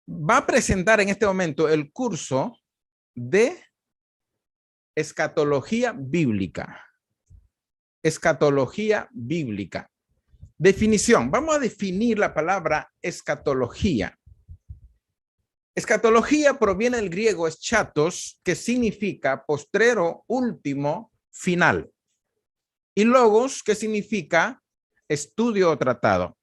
Va a presentar en este momento el curso de escatología bíblica. Escatología bíblica. Definición. Vamos a definir la palabra escatología. Escatología proviene del griego eschatos, que significa postrero, último, final. Y logos, que significa estudio o tratado.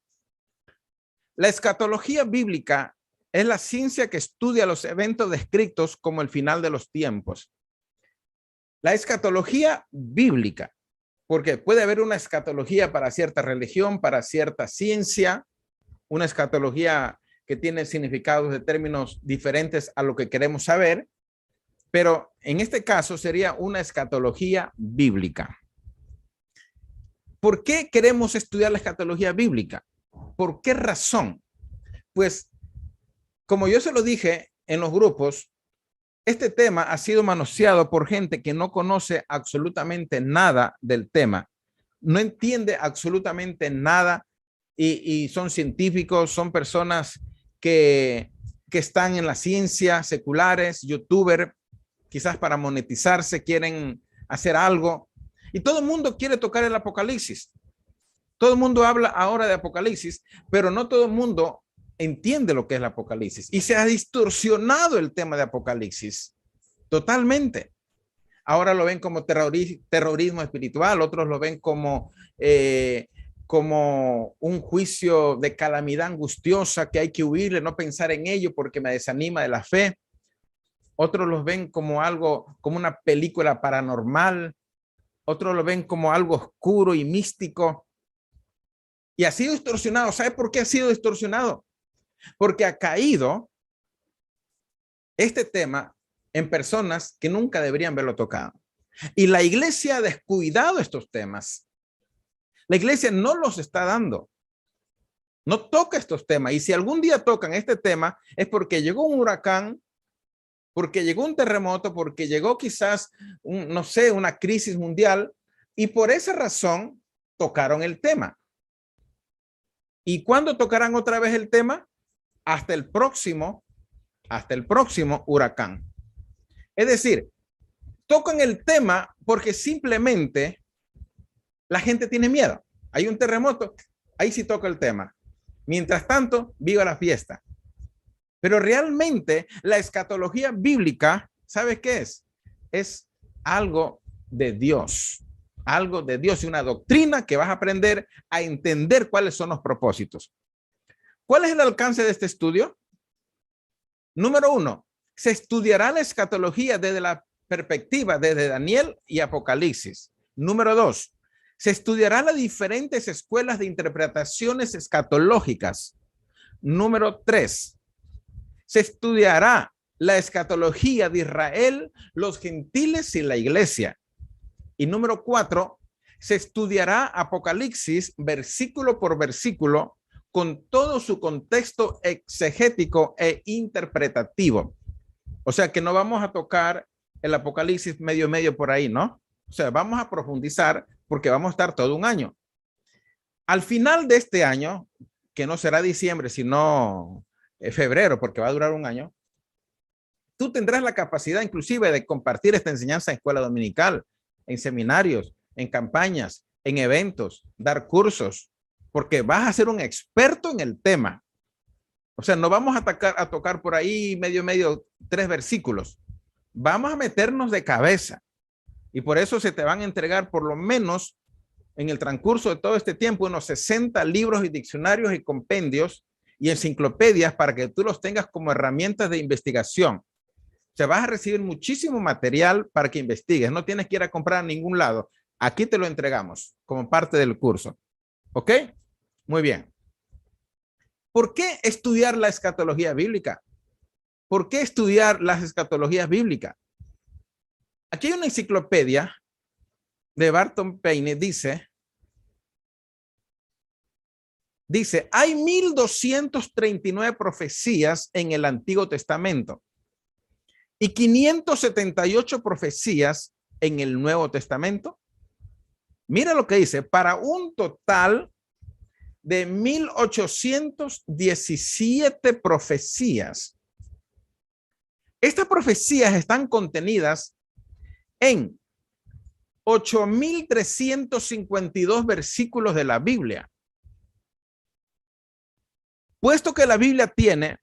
La escatología bíblica es la ciencia que estudia los eventos descritos como el final de los tiempos. La escatología bíblica, porque puede haber una escatología para cierta religión, para cierta ciencia, una escatología que tiene significados de términos diferentes a lo que queremos saber, pero en este caso sería una escatología bíblica. ¿Por qué queremos estudiar la escatología bíblica? ¿Por qué razón? Pues, como yo se lo dije en los grupos, este tema ha sido manoseado por gente que no conoce absolutamente nada del tema, no entiende absolutamente nada y son científicos, son personas que están en la ciencia, seculares, youtubers, quizás para monetizarse quieren hacer algo. Y todo el mundo quiere tocar el Apocalipsis. Todo el mundo habla ahora de Apocalipsis, pero no todo el mundo entiende lo que es el Apocalipsis. Y se ha distorsionado el tema de Apocalipsis totalmente. Ahora lo ven como terrorismo espiritual, otros lo ven como un juicio de calamidad angustiosa que hay que huirle, no pensar en ello porque me desanima de la fe. Otros los ven como algo, como una película paranormal. Otros lo ven como algo oscuro y místico. Y ha sido distorsionado. ¿Sabe por qué ha sido distorsionado? Porque ha caído este tema en personas que nunca deberían haberlo tocado. Y la iglesia ha descuidado estos temas. La iglesia no los está dando. No toca estos temas. Y si algún día tocan este tema es porque llegó un huracán, porque llegó un terremoto, porque llegó quizás, no sé, una crisis mundial. Y por esa razón tocaron el tema. ¿Y cuándo tocarán otra vez el tema? Hasta el próximo huracán. Es decir, tocan el tema porque simplemente la gente tiene miedo. Hay un terremoto, ahí sí toca el tema. Mientras tanto, viva la fiesta. Pero realmente la escatología bíblica, ¿sabe qué es? Es algo de Dios. Algo de Dios y una doctrina que vas a aprender a entender cuáles son los propósitos. ¿Cuál es el alcance de este estudio? Número 1, se estudiará la escatología desde la perspectiva desde Daniel y Apocalipsis. Número 2, se estudiará las diferentes escuelas de interpretaciones escatológicas. Número 3, se estudiará la escatología de Israel, los gentiles y la iglesia. Y número 4, se estudiará Apocalipsis versículo por versículo con todo su contexto exegético e interpretativo. O sea que no vamos a tocar el Apocalipsis medio por ahí, ¿no? O sea, vamos a profundizar porque vamos a estar todo un año. Al final de este año, que no será diciembre, sino febrero, porque va a durar un año, tú tendrás la capacidad inclusive de compartir esta enseñanza en escuela dominical, en seminarios, en campañas, en eventos, dar cursos, porque vas a ser un experto en el tema. O sea, no vamos a tocar por ahí medio 3 versículos. Vamos a meternos de cabeza. Y por eso se te van a entregar por lo menos en el transcurso de todo este tiempo unos 60 libros y diccionarios y compendios y enciclopedias para que tú los tengas como herramientas de investigación. O sea, vas a recibir muchísimo material para que investigues. No tienes que ir a comprar a ningún lado. Aquí te lo entregamos como parte del curso. ¿Ok? Muy bien. ¿Por qué estudiar la escatología bíblica? ¿Por qué estudiar las escatologías bíblicas? Aquí hay una enciclopedia de Barton Payne, dice, hay 1239 profecías en el Antiguo Testamento y 578 profecías en el Nuevo Testamento. Mira lo que dice, para un total de 1817 profecías. Estas profecías están contenidas en 8,352 versículos de la Biblia. Puesto que la Biblia tiene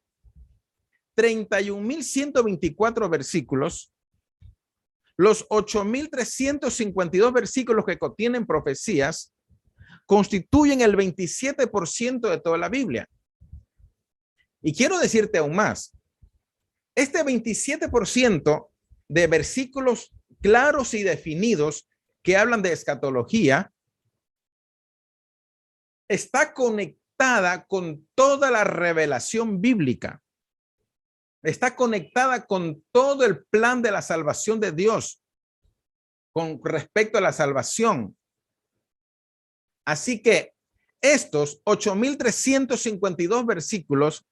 31,124 versículos, los 8,352 versículos que contienen profecías constituyen el 27% de toda la Biblia. Y quiero decirte aún más, este 27% de versículos claros y definidos que hablan de escatología está conectada con toda la revelación bíblica. Está conectada con todo el plan de la salvación de Dios con respecto a la salvación. Así que estos 8,352 versículos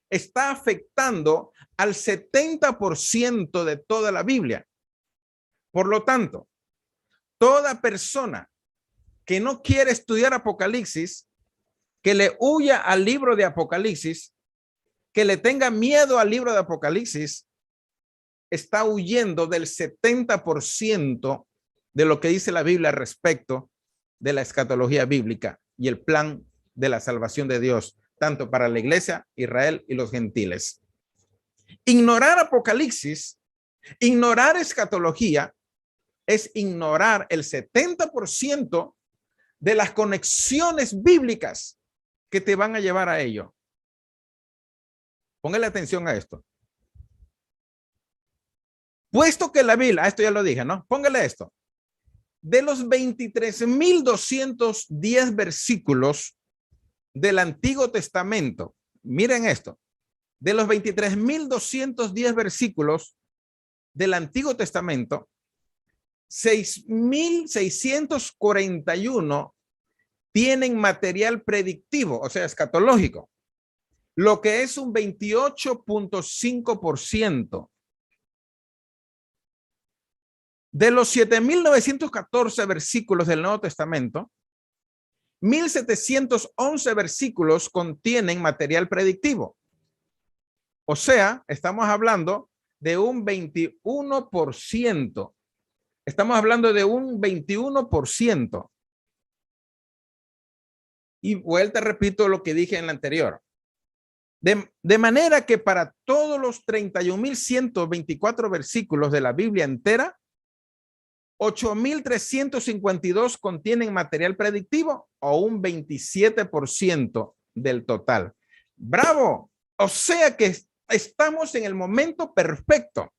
está afectando al 70% de toda la Biblia. Por lo tanto, toda persona que no quiere estudiar Apocalipsis, que le huya al libro de Apocalipsis, que le tenga miedo al libro de Apocalipsis, está huyendo del 70% de lo que dice la Biblia respecto de la escatología bíblica y el plan de la salvación de Dios, tanto para la iglesia, Israel y los gentiles. Ignorar Apocalipsis, ignorar escatología, es ignorar el 70% de las conexiones bíblicas que te van a llevar a ello. Póngale atención a esto. Puesto que la Biblia, esto ya lo dije, ¿no? Póngale esto. De los 23,210 versículos del Antiguo Testamento, miren esto, de los 23,210 versículos del Antiguo Testamento, 6,641 tienen material predictivo, o sea, escatológico, lo que es un 28,5%. De los 7,914 versículos del Nuevo Testamento, 1,711 versículos contienen material predictivo. O sea, estamos hablando de un 21%. Estamos hablando de un 21%. Y vuelta, repito lo que dije en la anterior. De manera que para todos los 31,124 versículos de la Biblia entera, 8,352 contienen material predictivo o un 27% del total. ¡Bravo! O sea que estamos en el momento perfecto.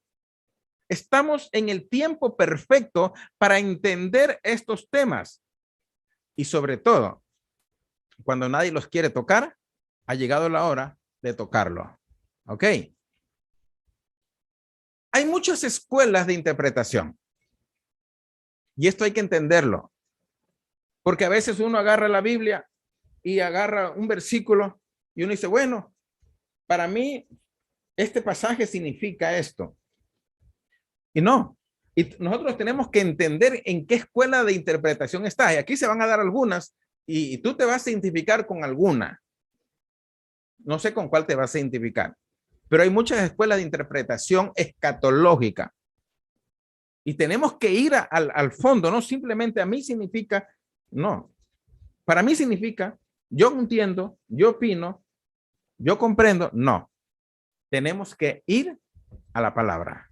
Estamos en el tiempo perfecto para entender estos temas. Y sobre todo, cuando nadie los quiere tocar, ha llegado la hora de tocarlo. ¿Ok? Hay muchas escuelas de interpretación. Y esto hay que entenderlo. Porque a veces uno agarra la Biblia y agarra un versículo y uno dice, bueno, para mí este pasaje significa esto. Y no. Y nosotros tenemos que entender en qué escuela de interpretación está. Y aquí se van a dar algunas y tú te vas a identificar con alguna. No sé con cuál te vas a identificar. Pero hay muchas escuelas de interpretación escatológica. Y tenemos que ir al fondo, no simplemente a mí significa, no. Para mí significa, yo entiendo, yo opino, yo comprendo, no. Tenemos que ir a la palabra.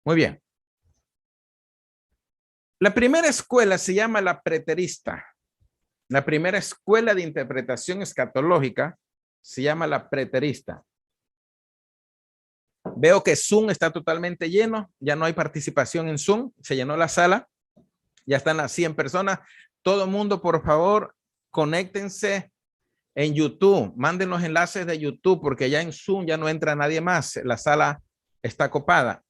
Muy bien. La primera escuela se llama la preterista. La primera escuela de interpretación escatológica se llama la preterista. Veo que Zoom está totalmente lleno, ya no hay participación en Zoom, se llenó la sala, ya están las 100 personas. Todo mundo, por favor, conéctense en YouTube, manden los enlaces de YouTube porque ya en Zoom ya no entra nadie más, la sala está copada.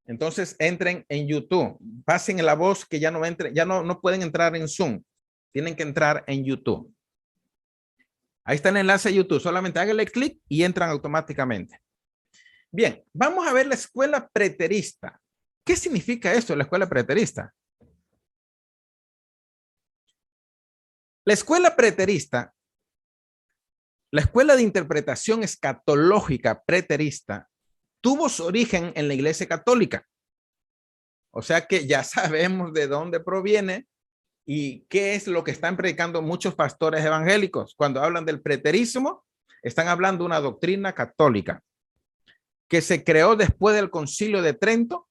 Entonces entren en YouTube, pasen la voz que ya no entren, ya no pueden entrar en Zoom, tienen que entrar en YouTube. Ahí está el enlace de YouTube, solamente háganle clic y entran automáticamente. Bien, vamos a ver la escuela preterista. ¿Qué significa esto, la escuela preterista? La escuela preterista, la escuela de interpretación escatológica preterista, tuvo su origen en la Iglesia Católica. O sea que ya sabemos de dónde proviene y qué es lo que están predicando muchos pastores evangélicos. Cuando hablan del preterismo, están hablando de una doctrina católica que se creó después del Concilio de Trento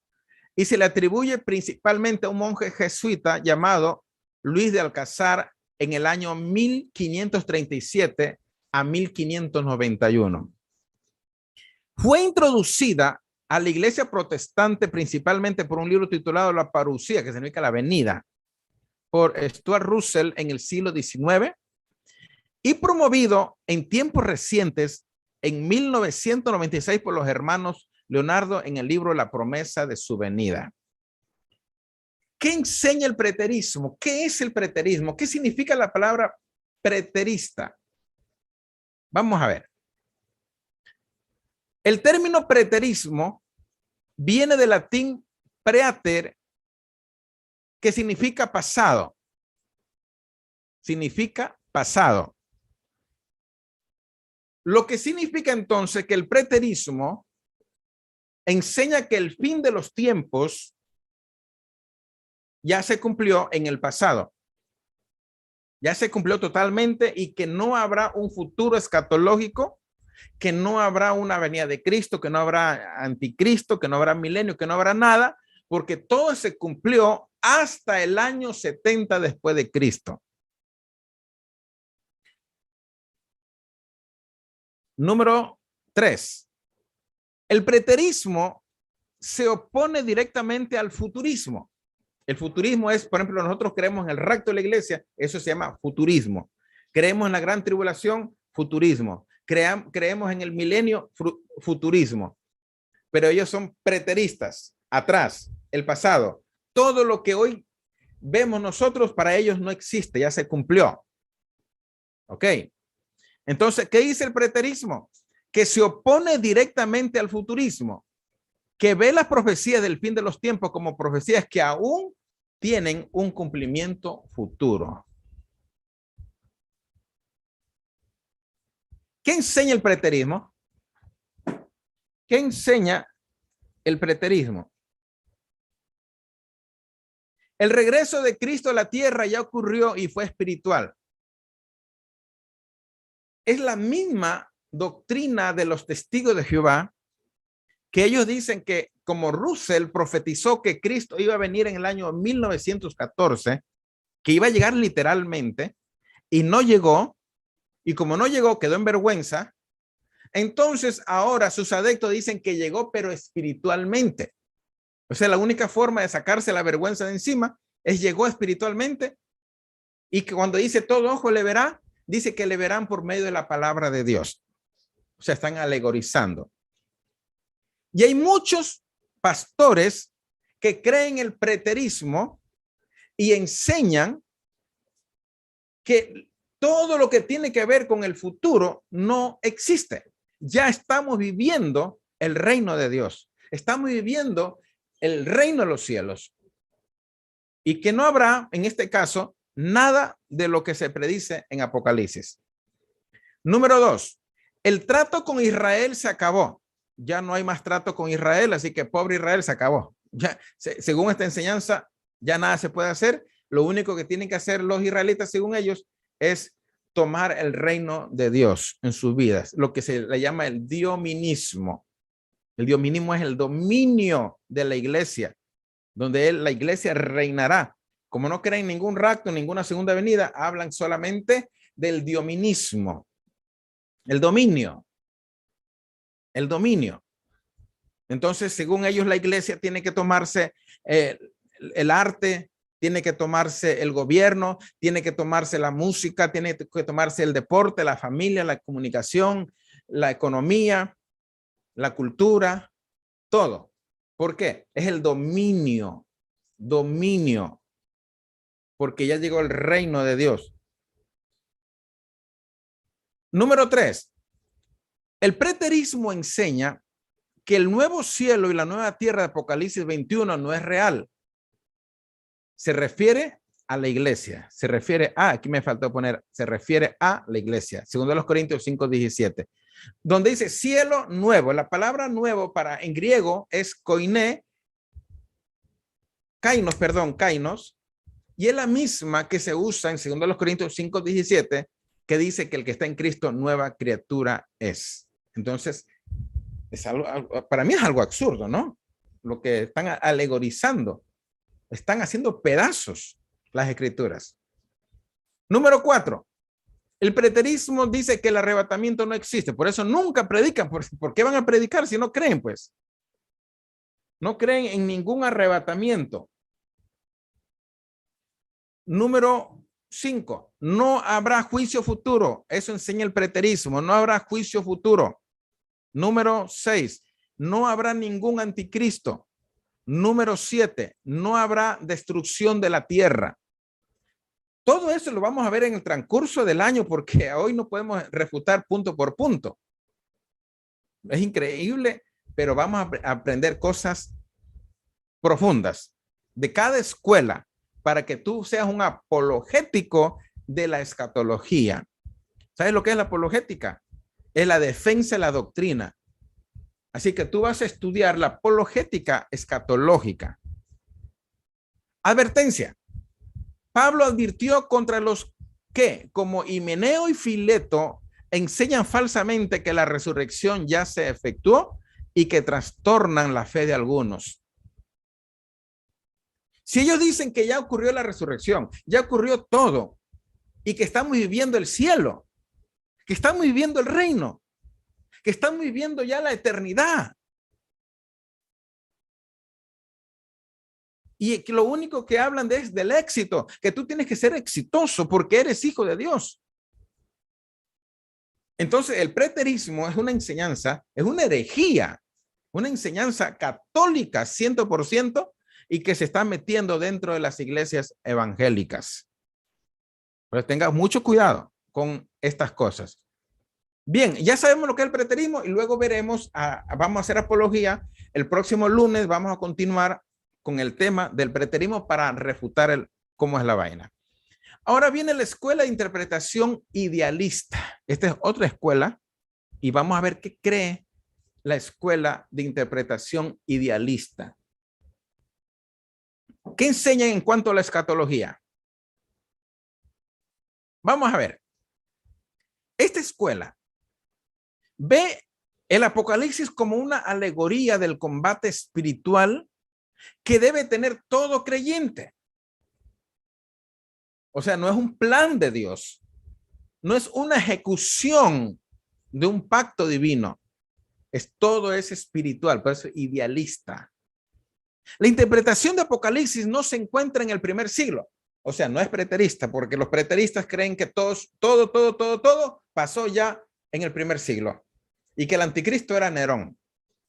y se le atribuye principalmente a un monje jesuita llamado Luis de Alcázar en el año 1537 a 1591. Fue introducida a la iglesia protestante principalmente por un libro titulado La Parucía, que significa la venida, por Stuart Russell en el siglo XIX y promovido en tiempos recientes en 1996 por los hermanos Leonardo en el libro La promesa de su venida. ¿Qué enseña el preterismo? ¿Qué es el preterismo? ¿Qué significa la palabra preterista? Vamos a ver. El término preterismo viene del latín praeter, que significa pasado. Significa pasado. Lo que significa entonces que el preterismo enseña que el fin de los tiempos ya se cumplió en el pasado. Ya se cumplió totalmente y que no habrá un futuro escatológico, que no habrá una venida de Cristo, que no habrá anticristo, que no habrá milenio, que no habrá nada, porque todo se cumplió hasta el año 70 después de Cristo. Número 3. El preterismo se opone directamente al futurismo. El futurismo es, por ejemplo, nosotros creemos en el rapto de la iglesia, eso se llama futurismo. Creemos en la gran tribulación, futurismo. Creemos en el milenio, futurismo. Pero ellos son preteristas, atrás, el pasado. Todo lo que hoy vemos nosotros para ellos no existe, ya se cumplió. ¿Ok? Entonces, ¿qué dice el preterismo? Que se opone directamente al futurismo, que ve las profecías del fin de los tiempos como profecías que aún tienen un cumplimiento futuro. ¿Qué enseña el preterismo? ¿Qué enseña el preterismo? El regreso de Cristo a la tierra ya ocurrió y fue espiritual. Es la misma doctrina de los testigos de Jehová, que ellos dicen que como Russell profetizó que Cristo iba a venir en el año 1914, que iba a llegar literalmente, y no llegó, y como no llegó, quedó en vergüenza. Entonces ahora sus adeptos dicen que llegó, pero espiritualmente. O sea, la única forma de sacarse la vergüenza de encima es llegó espiritualmente, y que cuando dice todo ojo le verá, dice que le verán por medio de la palabra de Dios. O sea, están alegorizando. Y hay muchos pastores que creen el preterismo y enseñan que todo lo que tiene que ver con el futuro no existe. Ya estamos viviendo el reino de Dios. Estamos viviendo el reino de los cielos. Y que no habrá, en este caso, nada de lo que se predice en Apocalipsis. Número 2. El trato con Israel se acabó. Ya no hay más trato con Israel, así que pobre Israel se acabó. Ya, según esta enseñanza, ya nada se puede hacer. Lo único que tienen que hacer los israelitas, según ellos, es tomar el reino de Dios en sus vidas, lo que se le llama el diominismo. El diominismo es el dominio de la iglesia, donde la iglesia reinará. Como no creen ningún rapto, ninguna segunda venida, hablan solamente del diominismo. El dominio. El dominio. Entonces, según ellos, la iglesia tiene que tomarse el arte, tiene que tomarse el gobierno, tiene que tomarse la música, tiene que tomarse el deporte, la familia, la comunicación, la economía, la cultura, todo. ¿Por qué? Es el dominio, dominio, porque ya llegó el reino de Dios. Número 3. El preterismo enseña que el nuevo cielo y la nueva tierra de Apocalipsis 21 no es real. Se refiere a la iglesia. Se refiere a, aquí me faltó poner, se refiere a la iglesia. Segundo los Corintios 5:17. Donde dice cielo nuevo. La palabra nuevo en griego es koiné, kainos, y es la misma que se usa en 2 Corintios 5:17, que dice que el que está en Cristo nueva criatura es. Entonces, para mí es algo absurdo, ¿no? Lo que están alegorizando, están haciendo pedazos las escrituras. Número 4. El preterismo dice que el arrebatamiento no existe, por eso nunca predican. ¿Por qué van a predicar si no creen, pues? No creen en ningún arrebatamiento. Número 5. No habrá juicio futuro. Eso enseña el preterismo. No habrá juicio futuro. Número 6. No habrá ningún anticristo. Número 7. No habrá destrucción de la tierra. Todo eso lo vamos a ver en el transcurso del año porque hoy no podemos refutar punto por punto. Es increíble, pero vamos a aprender cosas profundas de cada escuela para que tú seas un apologético de la escatología. ¿Sabes lo que es la apologética? Es la defensa de la doctrina. Así que tú vas a estudiar la apologética escatológica. Advertencia. Pablo advirtió contra los que, como Himeneo y Fileto, enseñan falsamente que la resurrección ya se efectuó y que trastornan la fe de algunos. Si ellos dicen que ya ocurrió la resurrección, ya ocurrió todo, y que estamos viviendo el cielo, que estamos viviendo el reino, que estamos viviendo ya la eternidad, y que lo único que hablan es del éxito, que tú tienes que ser exitoso porque eres hijo de Dios. Entonces el preterismo es una enseñanza, es una herejía, una enseñanza católica 100% y que se está metiendo dentro de las iglesias evangélicas. Pero tenga mucho cuidado con estas cosas. Bien, ya sabemos lo que es el preterismo y luego veremos, vamos a hacer apología. El próximo lunes vamos a continuar con el tema del preterismo para refutar cómo es la vaina. Ahora viene la escuela de interpretación idealista. Esta es otra escuela y vamos a ver qué cree la escuela de interpretación idealista. ¿Qué enseñan en cuanto a la escatología? Vamos a ver. Esta escuela ve el Apocalipsis como una alegoría del combate espiritual que debe tener todo creyente. O sea, no es un plan de Dios, no es una ejecución de un pacto divino, todo es espiritual, por eso es idealista. La interpretación de Apocalipsis no se encuentra en el primer siglo, o sea, no es preterista, porque los preteristas creen que todo pasó ya en el primer siglo y que el anticristo era Nerón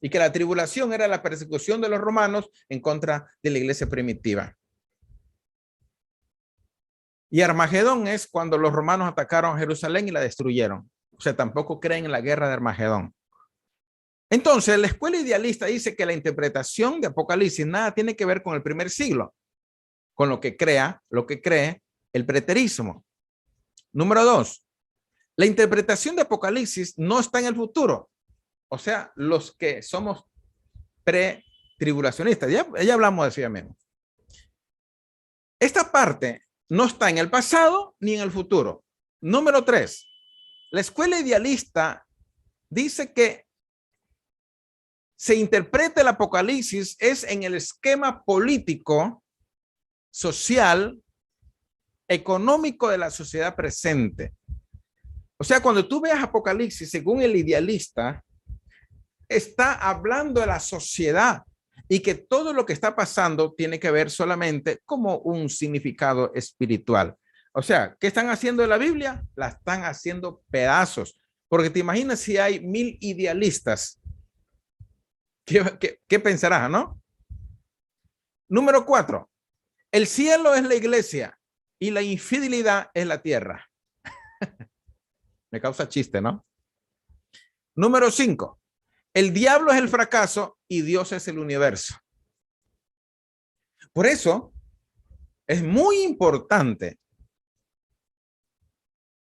y que la tribulación era la persecución de los romanos en contra de la iglesia primitiva. Y Armagedón es cuando los romanos atacaron a Jerusalén y la destruyeron. O sea, tampoco creen en la guerra de Armagedón. Entonces, la escuela idealista dice que la interpretación de Apocalipsis nada tiene que ver con el primer siglo, con lo que cree el preterismo. Número 2, la interpretación de Apocalipsis no está en el futuro. O sea, los que somos pre-tribulacionistas, ya hablamos de eso ya menos. Esta parte no está en el pasado ni en el futuro. Número 3, la escuela idealista dice que se interpreta el Apocalipsis es en el esquema político, social, económico de la sociedad presente. O sea, cuando tú veas Apocalipsis, según el idealista, está hablando de la sociedad y que todo lo que está pasando tiene que ver solamente como un significado espiritual. O sea, ¿qué están haciendo en la Biblia? La están haciendo pedazos. Porque te imaginas si hay 1000 idealistas. ¿Qué pensarás, no? Número 4. El cielo es la iglesia y la infidelidad es la tierra. Me causa chiste, ¿no? Número 5. El diablo es el fracaso y Dios es el universo. Por eso, Es muy importante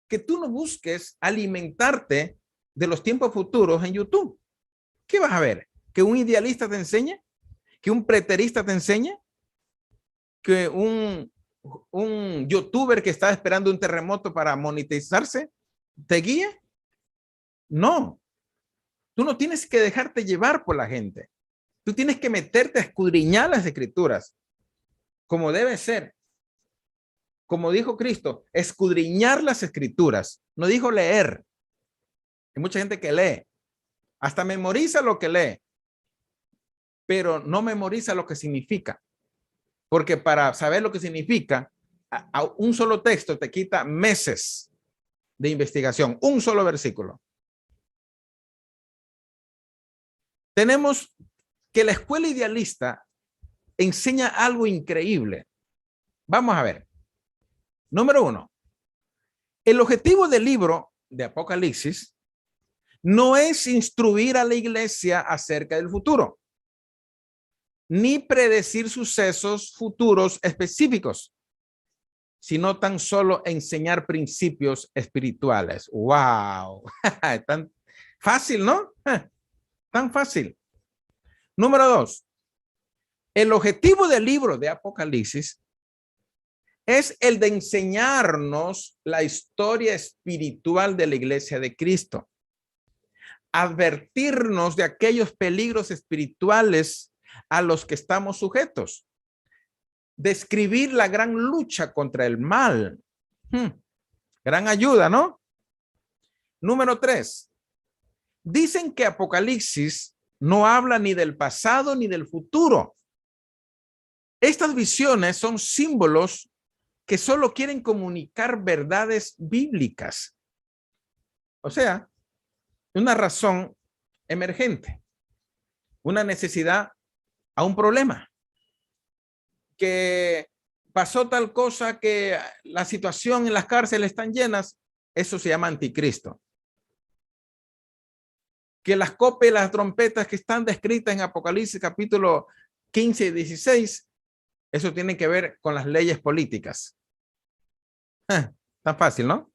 que tú no busques alimentarte de los tiempos futuros en YouTube. ¿Qué vas a ver? ¿Que un idealista te enseña? ¿Que un preterista te enseña? ¿Que un youtuber que está esperando un terremoto para monetizarse te guía? No. Tú no tienes que dejarte llevar por la gente. Tú tienes que meterte a escudriñar las escrituras como debe ser. Como dijo Cristo, escudriñar las escrituras. No dijo leer. Hay mucha gente que lee. Hasta memoriza lo que lee. Pero no memoriza lo que significa. Porque para saber lo que significa, a un solo texto te quita meses de investigación. Un solo versículo. Tenemos que la escuela idealista enseña algo increíble. Vamos a ver. Número 1. El objetivo del libro de Apocalipsis no es instruir a la iglesia acerca del futuro, ni predecir sucesos futuros específicos, sino tan solo enseñar principios espirituales. ¡Wow! Tan fácil, ¿no? Tan fácil. Número 2. El objetivo del libro de Apocalipsis es el de enseñarnos la historia espiritual de la iglesia de Cristo. Advertirnos de aquellos peligros espirituales a los que estamos sujetos. Describir la gran lucha contra el mal. Gran ayuda, ¿no? Número 3. Dicen que Apocalipsis no habla ni del pasado ni del futuro. Estas visiones son símbolos que solo quieren comunicar verdades bíblicas. O sea, una razón emergente, una necesidad a un problema, que pasó tal cosa, que la situación en las cárceles están llenas, eso se llama anticristo. Que las copas y las trompetas que están descritas en Apocalipsis capítulo 15 y 16, eso tiene que ver con las leyes políticas. Tan fácil, ¿no?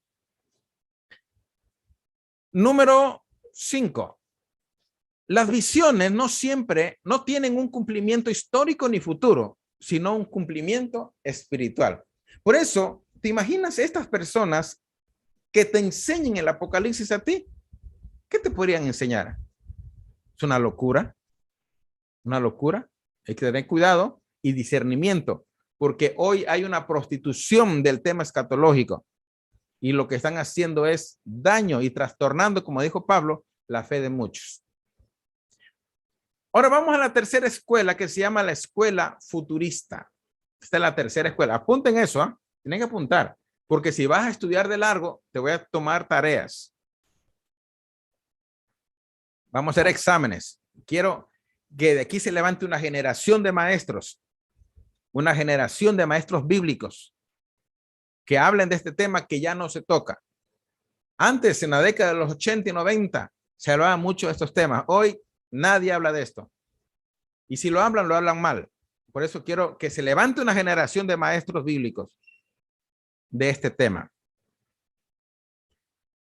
Número 5. Las visiones no siempre, no tienen un cumplimiento histórico ni futuro, sino un cumplimiento espiritual. Por eso, ¿te imaginas estas personas que te enseñen el Apocalipsis a ti? ¿Qué te podrían enseñar? Es una locura. Una locura. Hay que tener cuidado y discernimiento, porque hoy hay una prostitución del tema escatológico y lo que están haciendo es daño y trastornando, como dijo Pablo, la fe de muchos. Ahora vamos a la tercera escuela, que se llama la escuela futurista. Esta es la tercera escuela. Apunten eso, ¿eh? Tienen que apuntar, porque si vas a estudiar de largo, te voy a tomar tareas. Vamos a hacer exámenes. Quiero que de aquí se levante una generación de maestros bíblicos que hablen de este tema que ya no se toca. Antes, en la década de los 80 y 90, se hablaba mucho de estos temas. Hoy nadie habla de esto. Y si lo hablan mal. Por eso quiero que se levante una generación de maestros bíblicos de este tema.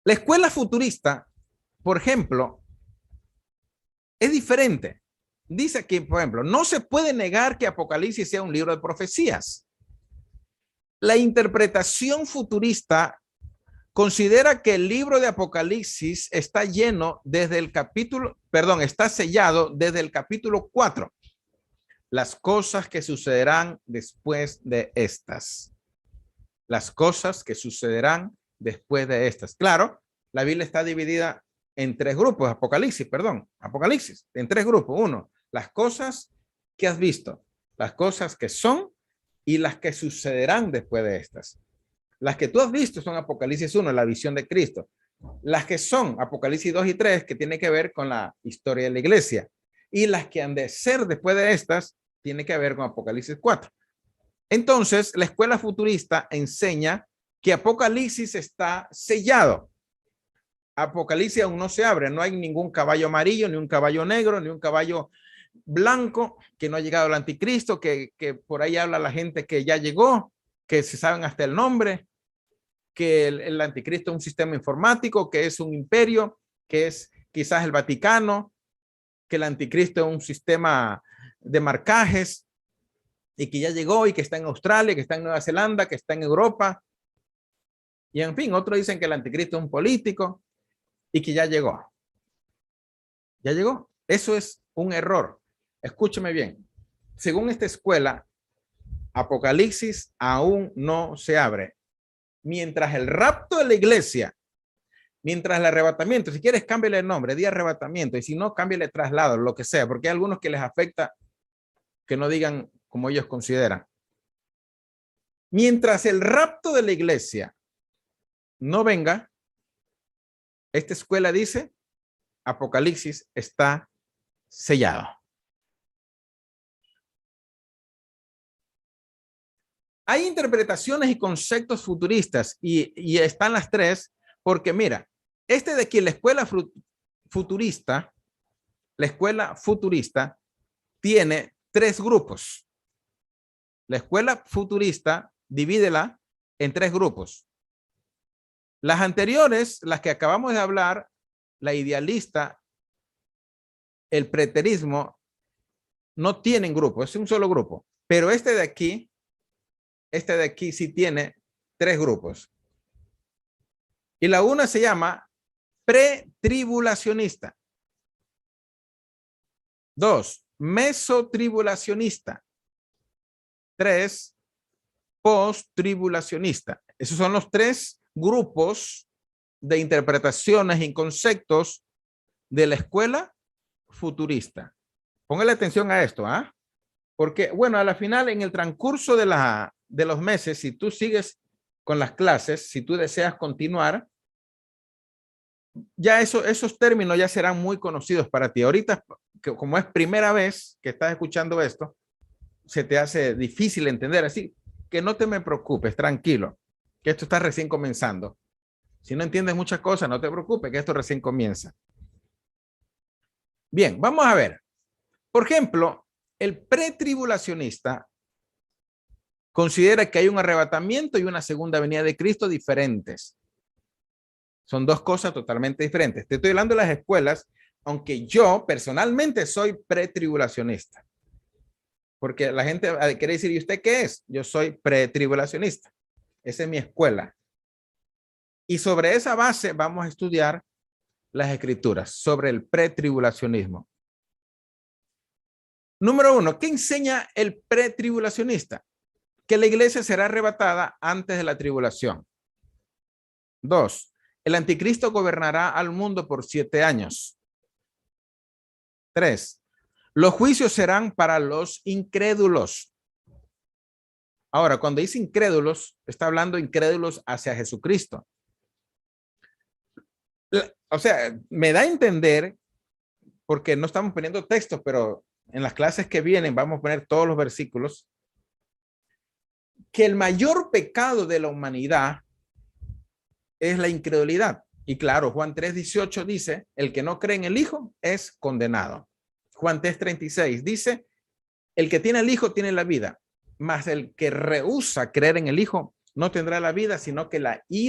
La escuela futurista, por ejemplo, es diferente. Dice aquí, por ejemplo, no se puede negar que Apocalipsis sea un libro de profecías. La interpretación futurista considera que el libro de Apocalipsis está lleno desde el capítulo, está sellado desde el capítulo 4. Las cosas que sucederán después de estas. Las cosas que sucederán después de estas. Claro, la Biblia está dividida en tres grupos, Apocalipsis, en tres grupos. Uno, las cosas que has visto, las cosas que son y las que sucederán después de estas. Las que tú has visto son Apocalipsis 1, la visión de Cristo. Las que son Apocalipsis 2 y 3, que tiene que ver con la historia de la iglesia. Y las que han de ser después de estas, tiene que ver con Apocalipsis 4. Entonces, la escuela futurista enseña que Apocalipsis está sellado. Apocalipsis aún no se abre, no hay ningún caballo amarillo, ni un caballo negro, ni un caballo blanco, que no ha llegado el anticristo, que por ahí habla la gente que ya llegó, que se saben hasta el nombre, que el anticristo es un sistema informático, que es un imperio, que es quizás el Vaticano, que el anticristo es un sistema de marcajes y que ya llegó y que está en Australia, que está en Nueva Zelanda, que está en Europa. Y en fin, otros dicen que el anticristo es un político y que ya llegó. Ya llegó. Eso es un error. Escúcheme bien. Según esta escuela, Apocalipsis aún no se abre. Mientras el rapto de la iglesia, mientras el arrebatamiento, si quieres cámbiale el nombre, di arrebatamiento, y si no, cámbiale traslado, lo que sea, porque hay algunos que les afecta que no digan como ellos consideran. Mientras el rapto de la iglesia no venga, esta escuela dice, Apocalipsis está sellado. Hay interpretaciones y conceptos futuristas y están las tres, porque mira, este de aquí, la escuela futurista tiene tres grupos. La escuela futurista, divídela en tres grupos. Las anteriores, las que acabamos de hablar, la idealista, el preterismo, no tienen grupo, es un solo grupo. Pero este de aquí sí tiene tres grupos. Y la una se llama pretribulacionista. 2, mesotribulacionista. 3, posttribulacionista. Esos son los tres grupos de interpretaciones y conceptos de la escuela futurista. Póngale atención a esto, ¿ah? Porque, bueno, a la final, en el transcurso de los meses, si tú sigues con las clases, si tú deseas continuar, ya esos términos ya serán muy conocidos para ti. Ahorita, como es primera vez que estás escuchando esto, se te hace difícil entender. Así que no te me preocupes, tranquilo, que esto está recién comenzando. Si no entiendes muchas cosas, no te preocupes, que esto recién comienza. Bien, vamos a ver. Por ejemplo, el pretribulacionista considera que hay un arrebatamiento y una segunda venida de Cristo diferentes. Son dos cosas totalmente diferentes. Te estoy hablando de las escuelas, aunque yo personalmente soy pretribulacionista. Porque la gente quiere decir, ¿y usted qué es? Yo soy pretribulacionista. Esa es mi escuela. Y sobre esa base vamos a estudiar las escrituras sobre el pretribulacionismo. Número 1, ¿qué enseña el pretribulacionista? Que la iglesia será arrebatada antes de la tribulación. 2, el anticristo gobernará al mundo por 7 años. 3, los juicios serán para los incrédulos. Ahora, cuando dice incrédulos, está hablando incrédulos hacia Jesucristo. O sea, me da a entender, porque no estamos poniendo textos, pero en las clases que vienen vamos a poner todos los versículos, que el mayor pecado de la humanidad es la incredulidad. Y claro, Juan 3:18 dice, el que no cree en el Hijo es condenado. Juan 3:36 dice, el que tiene el Hijo tiene la vida, mas el que rehúsa creer en el Hijo no tendrá la vida, sino que la ira